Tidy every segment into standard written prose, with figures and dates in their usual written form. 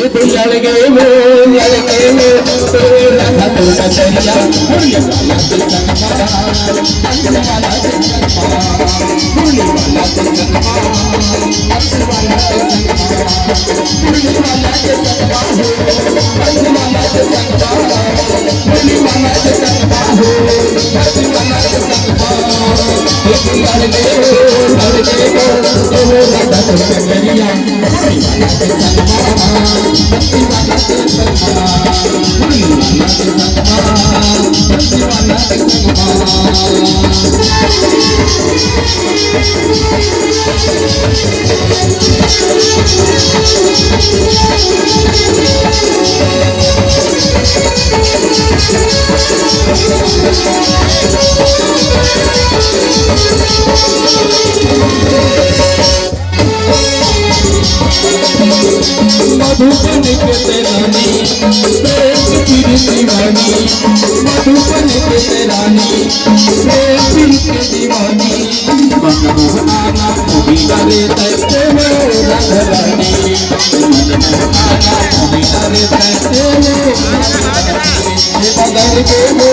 ये तो लड़के वो तेरा खातिर कचरिया होली वाला के संगमा अंदर वाला के संगमा होली वाला के संगमा अंदर वाला के संगमा होली वाला के संगमा अंदर वाला के संगमा होली वाला के संगमा अंदर वाला के संगमा ये तो लड़के वो तेरा खातिर कचरिया होली वाला के संगमा भक्ति वाला के संगमा होली वाला के संगमा भक्ति वाला के संगमा मधुबन के तेरानी प्रेम की दीवानी मधुबन के तेरानी प्रेम की दीवानी मनमोहना मोही करे तैसे हो राधारानी मनमोहना मोही करे तैसे हो राधारानी बदल के हो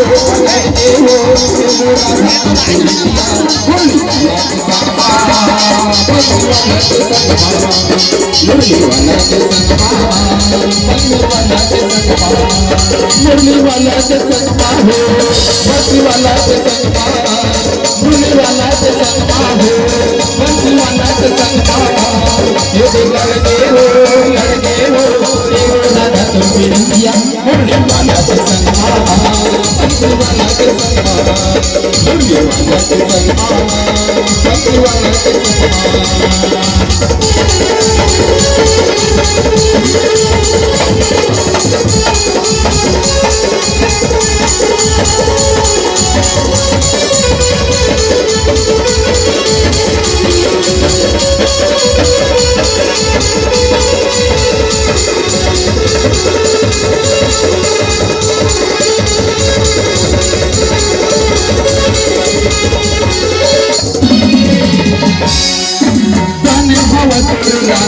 राधा कुलिया होली वाला के संगमा भक्ति वाला के संगमा होली वाला के संगमा भक्ति वाला के संगमा मुरली वाला के संगमा हो भक्ति वाला के संगमा मुरली वाला के संगमा हो भक्ति वाला के संगमा ये लड़के हो राधा तुम पिरिया मुरली वाला के संगमा भक्ति वाला के संगमा मुरली वाला के संगमा भक्ति वाला के संगमा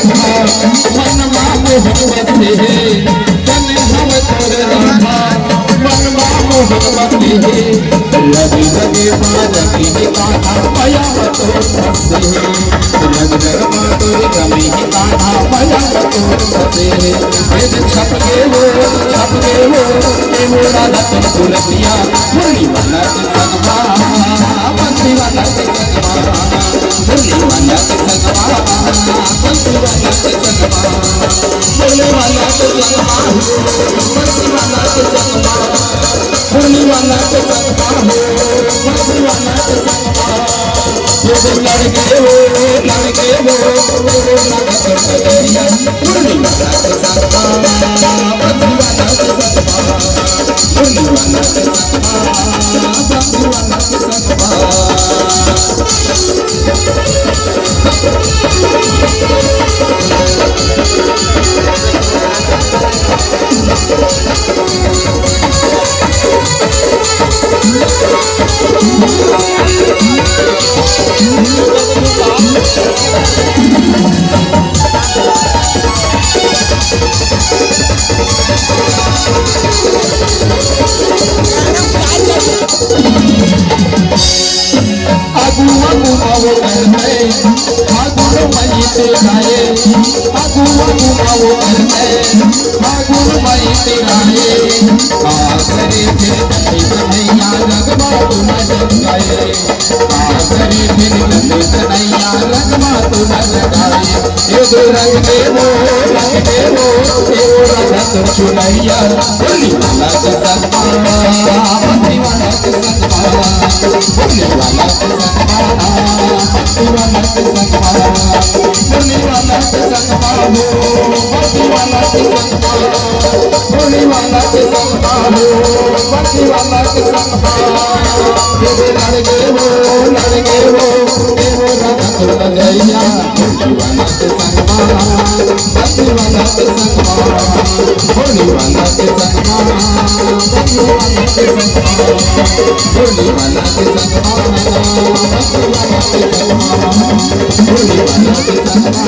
मनवा मोहब्बत है तन हम तोर राधा मनवा मोहब्बत है लगी लगे मारती कान्हा पया तोर फंसे लग लग मातोर रमी कान्हा पया तोर फंसे वेद छप गए वो राधा तुम पुरतिया होली वाला के संगमा बंसी वाला के संगमा होली वाला के संगमा बंसी वाला के संगमा होली वाला के संगमा बंसी वाला के संगमा होली वाला के संगमा बंसी वाला के संगमा ये लड़के हो राधा कचरिया होली वाला के संगमा बंसी वाला के संगमा होली वाला के संगमा बंसी वाला के संगमा चुनैया होली वाला के संगमा भक्ति वाला के संगमा होली वाला के संगमा भक्ति वाला के संगमा होली वाला के संगमा हो भक्ति वाला के संगमा होली वाला के संगमा हो भक्ति वाला के संगमा लड़के हो राधा तुम कचरिया होली वाला के संगमा भक्ति वाला के संगमा होली वाला के संगमा भक्ति वाला के संगमा होली वाला के संगमा भक्ति वाला के संगमा होली वाला के संगमा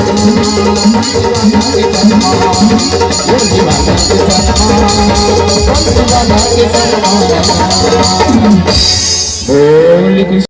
होली